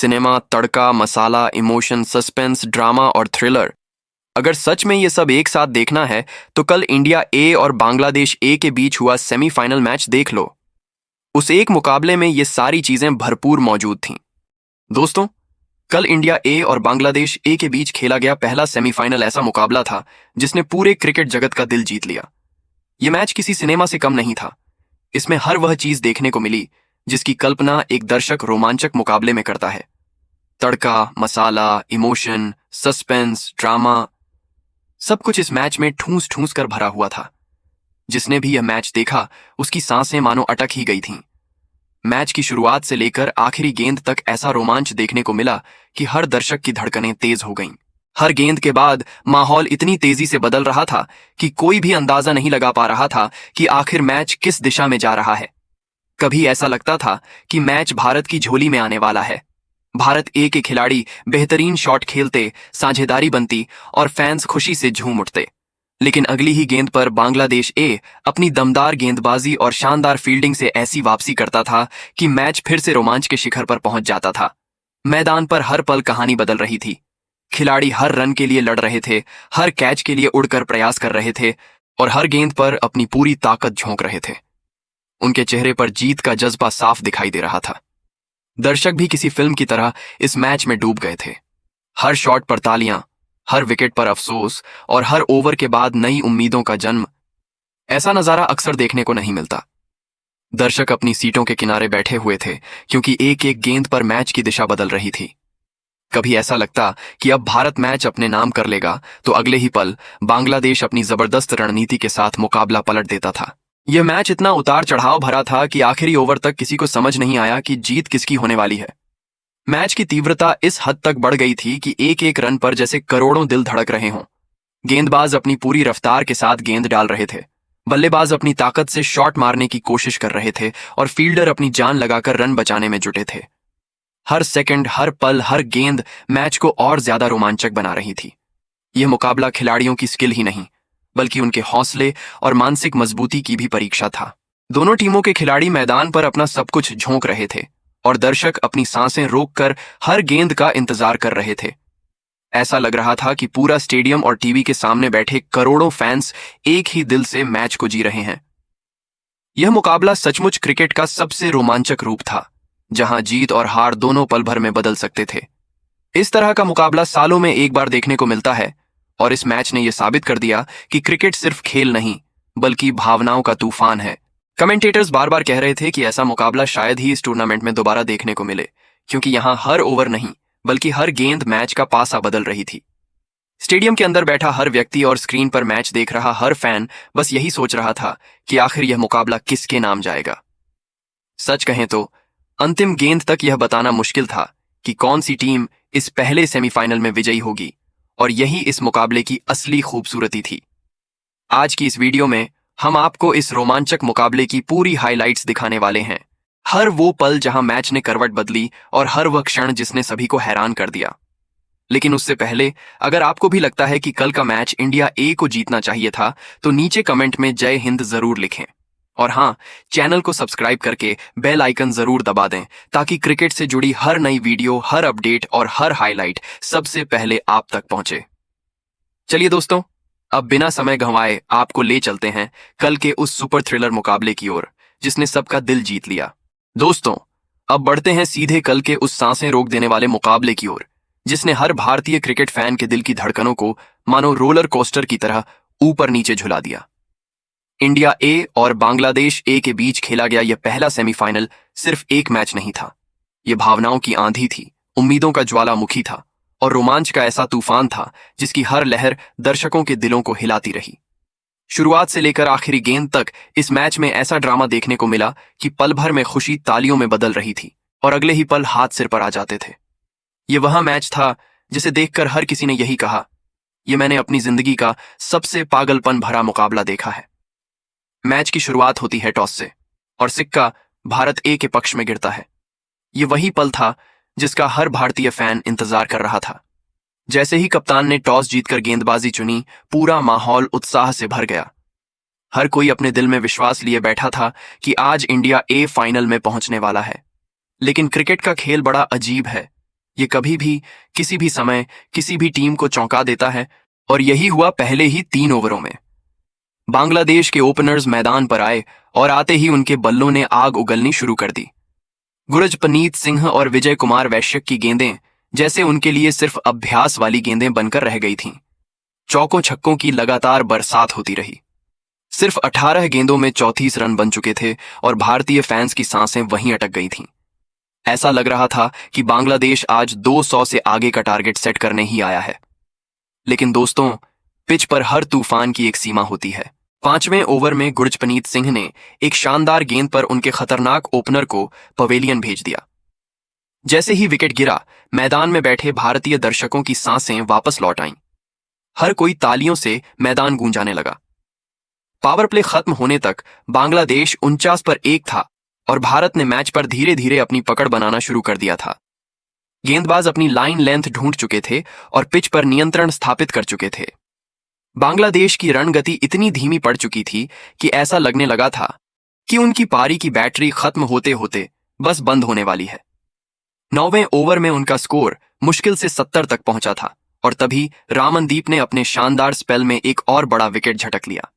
Cinema, तड़का, मसाला, emotion, suspense, drama और thriller. अगर सच में ये सब एक साथ देखना है तो कल इंडिया ए और बांग्लादेश ए के बीच हुआ सेमीफाइनल मैच देख लो। उस एक मुकाबले में ये सारी चीजें भरपूर मौजूद थीं। दोस्तों, कल इंडिया ए और बांग्लादेश ए के बीच खेला गया पहला सेमीफाइनल ऐसा मुकाबला था जिसने पूरे क्रिकेट जगत का दिल जीत लिया। ये मैच किसी सिनेमा से कम नहीं था। इसमें हर वह चीज देखने को मिली जिसकी कल्पना एक दर्शक रोमांचक मुकाबले में करता है। तड़का, मसाला, इमोशन, सस्पेंस, ड्रामा, सब कुछ इस मैच में ठूंस ठूंस कर भरा हुआ था। जिसने भी यह मैच देखा उसकी सांसें मानो अटक ही गई थीं। मैच की शुरुआत से लेकर आखिरी गेंद तक ऐसा रोमांच देखने को मिला कि हर दर्शक की धड़कनें तेज हो गईं। हर गेंद के बाद माहौल इतनी तेजी से बदल रहा था कि कोई भी अंदाजा नहीं लगा पा रहा था कि आखिर मैच किस दिशा में जा रहा है। कभी ऐसा लगता था कि मैच भारत की झोली में आने वाला है। भारत ए के खिलाड़ी बेहतरीन शॉट खेलते, साझेदारी बनती और फैंस खुशी से झूम उठते। लेकिन अगली ही गेंद पर बांग्लादेश ए अपनी दमदार गेंदबाजी और शानदार फील्डिंग से ऐसी वापसी करता था कि मैच फिर से रोमांच के शिखर पर पहुंच जाता था। मैदान पर हर पल कहानी बदल रही थी। खिलाड़ी हर रन के लिए लड़ रहे थे, हर कैच के लिए उड़कर प्रयास कर रहे थे और हर गेंद पर अपनी पूरी ताकत झोंक रहे थे। उनके चेहरे पर जीत का जज्बा साफ दिखाई दे रहा था। दर्शक भी किसी फिल्म की तरह इस मैच में डूब गए थे। हर शॉट पर तालियां, हर विकेट पर अफसोस और हर ओवर के बाद नई उम्मीदों का जन्म। ऐसा नजारा अक्सर देखने को नहीं मिलता। दर्शक अपनी सीटों के किनारे बैठे हुए थे क्योंकि एक एक गेंद पर मैच की दिशा बदल रही थी। कभी ऐसा लगता कि अब भारत मैच अपने नाम कर लेगा तो अगले ही पल बांग्लादेश अपनी जबरदस्त रणनीति के साथ मुकाबला पलट देता था। यह मैच इतना उतार चढ़ाव भरा था कि आखिरी ओवर तक किसी को समझ नहीं आया कि जीत किसकी होने वाली है। मैच की तीव्रता इस हद तक बढ़ गई थी कि एक एक रन पर जैसे करोड़ों दिल धड़क रहे हों। गेंदबाज अपनी पूरी रफ्तार के साथ गेंद डाल रहे थे, बल्लेबाज अपनी ताकत से शॉट मारने की कोशिश कर रहे थे और फील्डर अपनी जान लगाकर रन बचाने में जुटे थे। हर सेकंड, हर पल, हर गेंद मैच को और ज्यादा रोमांचक बना रही थी। यह मुकाबला खिलाड़ियों की स्किल ही नहीं बल्कि उनके हौसले और मानसिक मजबूती की भी परीक्षा था। दोनों टीमों के खिलाड़ी मैदान पर अपना सब कुछ झोंक रहे थे और दर्शक अपनी सांसें रोककर हर गेंद का इंतजार कर रहे थे। ऐसा लग रहा था कि पूरा स्टेडियम और टीवी के सामने बैठे करोड़ों फैंस एक ही दिल से मैच को जी रहे हैं। यह मुकाबला सचमुच क्रिकेट का सबसे रोमांचक रूप था, जहां जीत और हार दोनों पल भर में बदल सकते थे। इस तरह का मुकाबला सालों में एक बार देखने को मिलता है और इस मैच ने यह साबित कर दिया कि क्रिकेट सिर्फ खेल नहीं बल्कि भावनाओं का तूफान है। कमेंटेटर्स बार बार कह रहे थे कि ऐसा मुकाबला शायद ही इस टूर्नामेंट में दोबारा देखने को मिले, क्योंकि यहां हर ओवर नहीं बल्कि हर गेंद मैच का पासा बदल रही थी। स्टेडियम के अंदर बैठा हर व्यक्ति और स्क्रीन पर मैच देख रहा हर फैन बस यही सोच रहा था कि आखिर यह मुकाबला किसके नाम जाएगा। सच कहें तो अंतिम गेंद तक यह बताना मुश्किल था कि कौन सी टीम इस पहले सेमीफाइनल में विजयी होगी, और यही इस मुकाबले की असली खूबसूरती थी। आज की इस वीडियो में हम आपको इस रोमांचक मुकाबले की पूरी हाइलाइट्स दिखाने वाले हैं। हर वो पल जहां मैच ने करवट बदली और हर वह क्षण जिसने सभी को हैरान कर दिया। लेकिन उससे पहले, अगर आपको भी लगता है कि कल का मैच इंडिया ए को जीतना चाहिए था तो नीचे कमेंट में जय हिंद जरूर लिखें। और हाँ, चैनल को सब्सक्राइब करके बेल आइकन जरूर दबा दें ताकि क्रिकेट से जुड़ी हर नई वीडियो, हर अपडेट और हर हाइलाइट सबसे पहले आप तक पहुंचे। चलिए दोस्तों, अब बिना समय गंवाए आपको ले चलते हैं कल के उस सुपर थ्रिलर मुकाबले की ओर जिसने सबका दिल जीत लिया। दोस्तों, अब बढ़ते हैं सीधे कल के उस सांसें रोक देने वाले मुकाबले की ओर जिसने हर भारतीय क्रिकेट फैन के दिल की धड़कनों को मानो रोलर कोस्टर की तरह ऊपर नीचे झुला दिया। इंडिया ए और बांग्लादेश ए के बीच खेला गया यह पहला सेमीफाइनल सिर्फ एक मैच नहीं था। यह भावनाओं की आंधी थी, उम्मीदों का ज्वालामुखी था और रोमांच का ऐसा तूफान था जिसकी हर लहर दर्शकों के दिलों को हिलाती रही। शुरुआत से लेकर आखिरी गेंद तक इस मैच में ऐसा ड्रामा देखने को मिला कि पल भर में खुशी तालियों में बदल रही थी और अगले ही पल हाथ सिर पर आ जाते थे। यह वह मैच था जिसे देखकर हर किसी ने यही कहा, यह मैंने अपनी जिंदगी का सबसे पागलपन भरा मुकाबला देखा है। मैच की शुरुआत होती है टॉस से और सिक्का भारत ए के पक्ष में गिरता है। यह वही पल था जिसका हर भारतीय फैन इंतजार कर रहा था। जैसे ही कप्तान ने टॉस जीतकर गेंदबाजी चुनी, पूरा माहौल उत्साह से भर गया। हर कोई अपने दिल में विश्वास लिए बैठा था कि आज इंडिया ए फाइनल में पहुंचने वाला है। लेकिन क्रिकेट का खेल बड़ा अजीब है। ये कभी भी, किसी भी समय, किसी भी टीम को चौंका देता है, और यही हुआ पहले ही 3 ओवरों में। बांग्लादेश के ओपनर्स मैदान पर आए और आते ही उनके बल्लों ने आग उगलनी शुरू कर दी। गुरजपनीत सिंह और विजय कुमार वैश्यक की गेंदें जैसे उनके लिए सिर्फ अभ्यास वाली गेंदें बनकर रह गई थीं। चौकों छक्कों की लगातार बरसात होती रही। सिर्फ 18 गेंदों में 34 रन बन चुके थे और भारतीय फैंस की सांसें वहीं अटक गई थीं। ऐसा लग रहा था कि बांग्लादेश आज 200 से आगे का टारगेट सेट करने ही आया है। लेकिन दोस्तों, पिच पर हर तूफान की एक सीमा होती है। 5वें ओवर में गुरजपनीत सिंह ने एक शानदार गेंद पर उनके खतरनाक ओपनर को पवेलियन भेज दिया। जैसे ही विकेट गिरा, मैदान में बैठे भारतीय दर्शकों की सांसें वापस लौट आईं। हर कोई तालियों से मैदान गूंजाने लगा। पावर प्ले खत्म होने तक बांग्लादेश 49 पर 1 था और भारत ने मैच पर धीरे धीरे अपनी पकड़ बनाना शुरू कर दिया था। गेंदबाज अपनी लाइन लेंथ ढूंढ चुके थे और पिच पर नियंत्रण स्थापित कर चुके थे। बांग्लादेश की रणगति इतनी धीमी पड़ चुकी थी कि ऐसा लगने लगा था कि उनकी पारी की बैटरी खत्म होते होते बस बंद होने वाली है। 9वें ओवर में उनका स्कोर मुश्किल से 70 तक पहुंचा था और तभी रामनदीप ने अपने शानदार स्पेल में एक और बड़ा विकेट झटक लिया।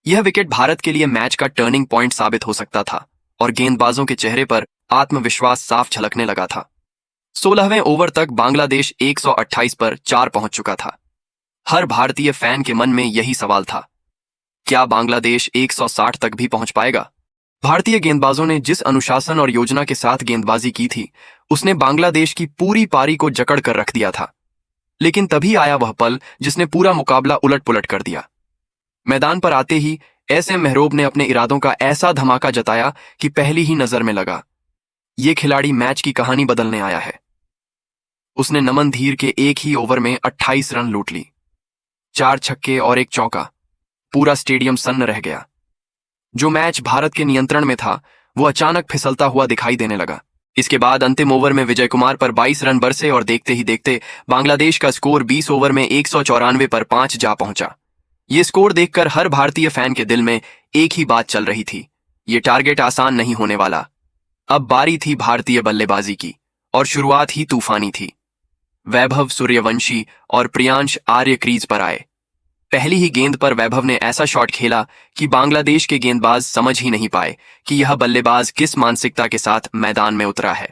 यह विकेट भारत के लिए मैच का टर्निंग पॉइंट साबित हो सकता था और गेंदबाजों के चेहरे पर आत्मविश्वास साफ झलकने लगा था। 16वें ओवर तक बांग्लादेश 128 पर 4 पहुंच चुका था। हर भारतीय फैन के मन में यही सवाल था, क्या बांग्लादेश 160 तक भी पहुंच पाएगा? भारतीय गेंदबाजों ने जिस अनुशासन और योजना के साथ गेंदबाजी की थी, उसने बांग्लादेश की पूरी पारी को जकड़ कर रख दिया था। लेकिन तभी आया वह पल जिसने पूरा मुकाबला उलट-पुलट कर दिया। मैदान पर आते ही एसएम मेहरोब ने अपने इरादों का ऐसा धमाका जताया कि पहली ही नजर में लगा, ये खिलाड़ी मैच की कहानी बदलने आया है। उसने नमन धीर के एक ही ओवर में 28 रन लूट ली। 4 छक्के और 1 चौका। पूरा स्टेडियम सन्न रह गया। जो मैच भारत के नियंत्रण में था, वो अचानक फिसलता हुआ दिखाई देने लगा। इसके बाद अंतिम ओवर में विजय कुमार पर 22 रन बरसे और देखते ही देखते बांग्लादेश का स्कोर 20 ओवर में 194 पर 5 जा पहुंचा। ये स्कोर देखकर हर भारतीय फैन के दिल में एक ही बात चल रही थी, ये टारगेट आसान नहीं होने वाला। अब बारी थी भारतीय बल्लेबाजी की और शुरुआत ही तूफानी थी। वैभव सूर्यवंशी और प्रियांश आर्य क्रीज पर आए। पहली ही गेंद पर वैभव ने ऐसा शॉट खेला कि बांग्लादेश के गेंदबाज समझ ही नहीं पाए कि यह बल्लेबाज किस मानसिकता के साथ मैदान में उतरा है।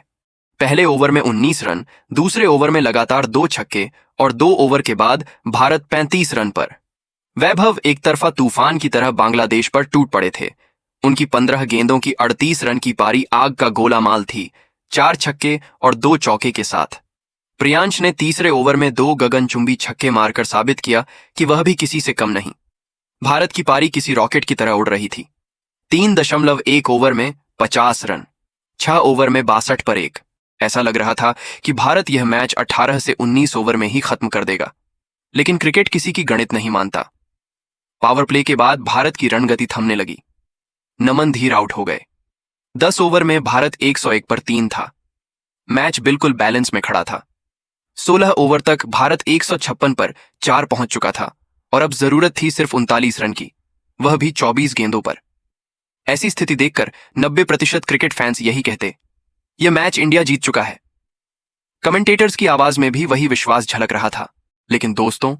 पहले ओवर में 19 रन, दूसरे ओवर में लगातार 2 छक्के और 2 ओवर के बाद भारत 35 रन पर। वैभव एक तरफा तूफान की तरह बांग्लादेश पर टूट पड़े थे। उनकी 15 गेंदों की 38 रन की पारी आग का गोला माल थी, 4 छक्के और 2 चौके के साथ। प्रियांश ने तीसरे ओवर में 2 गगनचुंबी छक्के मारकर साबित किया कि वह भी किसी से कम नहीं। भारत की पारी किसी रॉकेट की तरह उड़ रही थी। 3.1 ओवर में 50 रन, 6 ओवर में 62 पर 1। ऐसा लग रहा था कि भारत यह मैच 18 से 19 ओवर में ही खत्म कर देगा। लेकिन क्रिकेट किसी की गणित नहीं मानता। पावर प्ले के बाद भारत की रणगति थमने लगी। नमन धीर आउट हो गए। 10 ओवर में भारत 101 पर 3 था। मैच बिल्कुल बैलेंस में खड़ा था। 16 ओवर तक भारत 156 पर 4 पहुंच चुका था और अब जरूरत थी सिर्फ 39 रन की, वह भी 24 गेंदों पर। ऐसी स्थिति देखकर 90% क्रिकेट फैंस यही कहते, यह मैच इंडिया जीत चुका है। कमेंटेटर्स की आवाज में भी वही विश्वास झलक रहा था। लेकिन दोस्तों,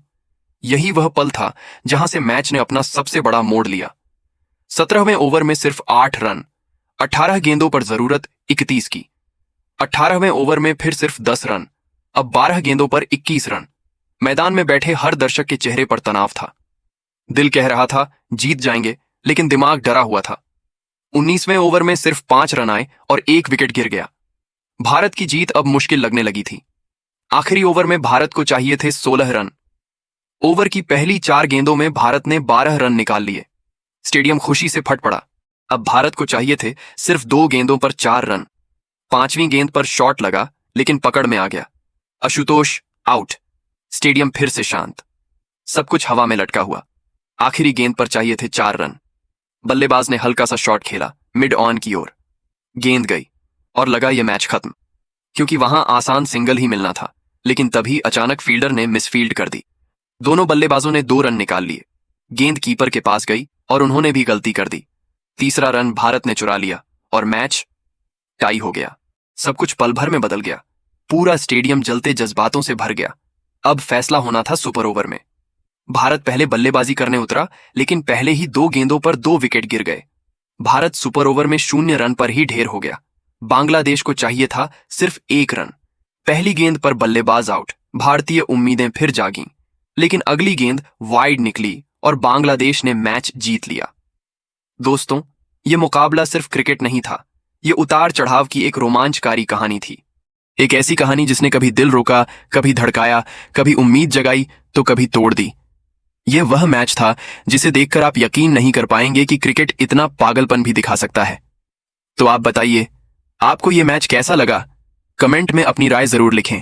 यही वह पल था जहां से मैच ने अपना सबसे बड़ा मोड़ लिया। 17वें ओवर में सिर्फ 8 रन, 18 गेंदों पर जरूरत 31 की। 18वें ओवर में फिर सिर्फ 10 रन, अब 12 गेंदों पर 21 रन। मैदान में बैठे हर दर्शक के चेहरे पर तनाव था। दिल कह रहा था जीत जाएंगे, लेकिन दिमाग डरा हुआ था। 19वें ओवर में सिर्फ 5 रन आए और 1 विकेट गिर गया। भारत की जीत अब मुश्किल लगने लगी थी। आखिरी ओवर में भारत को चाहिए थे 16 रन। ओवर की पहली 4 गेंदों में भारत ने 12 रन निकाल लिए। स्टेडियम खुशी से फट पड़ा। अब भारत को चाहिए थे सिर्फ 2 गेंदों पर 4 रन। 5वीं गेंद पर शॉट लगा, लेकिन पकड़ में आ गया। आशुतोष आउट। स्टेडियम फिर से शांत, सब कुछ हवा में लटका हुआ। आखिरी गेंद पर चाहिए थे 4 रन। बल्लेबाज ने हल्का सा शॉट खेला मिड ऑन की ओर। गेंद गई और लगा यह मैच खत्म, क्योंकि वहां आसान सिंगल ही मिलना था। लेकिन तभी अचानक फील्डर ने मिसफील्ड कर दी। दोनों बल्लेबाजों ने 2 रन निकाल लिए। गेंद कीपर के पास गई और उन्होंने भी गलती कर दी। तीसरा रन भारत ने चुरा लिया और मैच टाई हो गया। सब कुछ पल भर में बदल गया। पूरा स्टेडियम जलते जज्बातों से भर गया। अब फैसला होना था सुपर ओवर में। भारत पहले बल्लेबाजी करने उतरा, लेकिन पहले ही 2 गेंदों पर 2 विकेट गिर गए। भारत सुपर ओवर में 0 रन पर ही ढेर हो गया। बांग्लादेश को चाहिए था सिर्फ 1 रन। पहली गेंद पर बल्लेबाज आउट, भारतीय उम्मीदें फिर जागीं, लेकिन अगली गेंद वाइड निकली और बांग्लादेश ने मैच जीत लिया। दोस्तों, ये मुकाबला सिर्फ क्रिकेट नहीं था, ये उतार चढ़ाव की एक रोमांचकारी कहानी थी। एक ऐसी कहानी जिसने कभी दिल रोका, कभी धड़काया, कभी उम्मीद जगाई तो कभी तोड़ दी। यह वह मैच था जिसे देखकर आप यकीन नहीं कर पाएंगे कि क्रिकेट इतना पागलपन भी दिखा सकता है। तो आप बताइए, आपको यह मैच कैसा लगा? कमेंट में अपनी राय जरूर लिखें।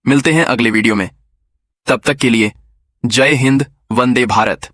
मिलते हैं अगले वीडियो में। तब तक के लिए जय हिंद, वंदे भारत।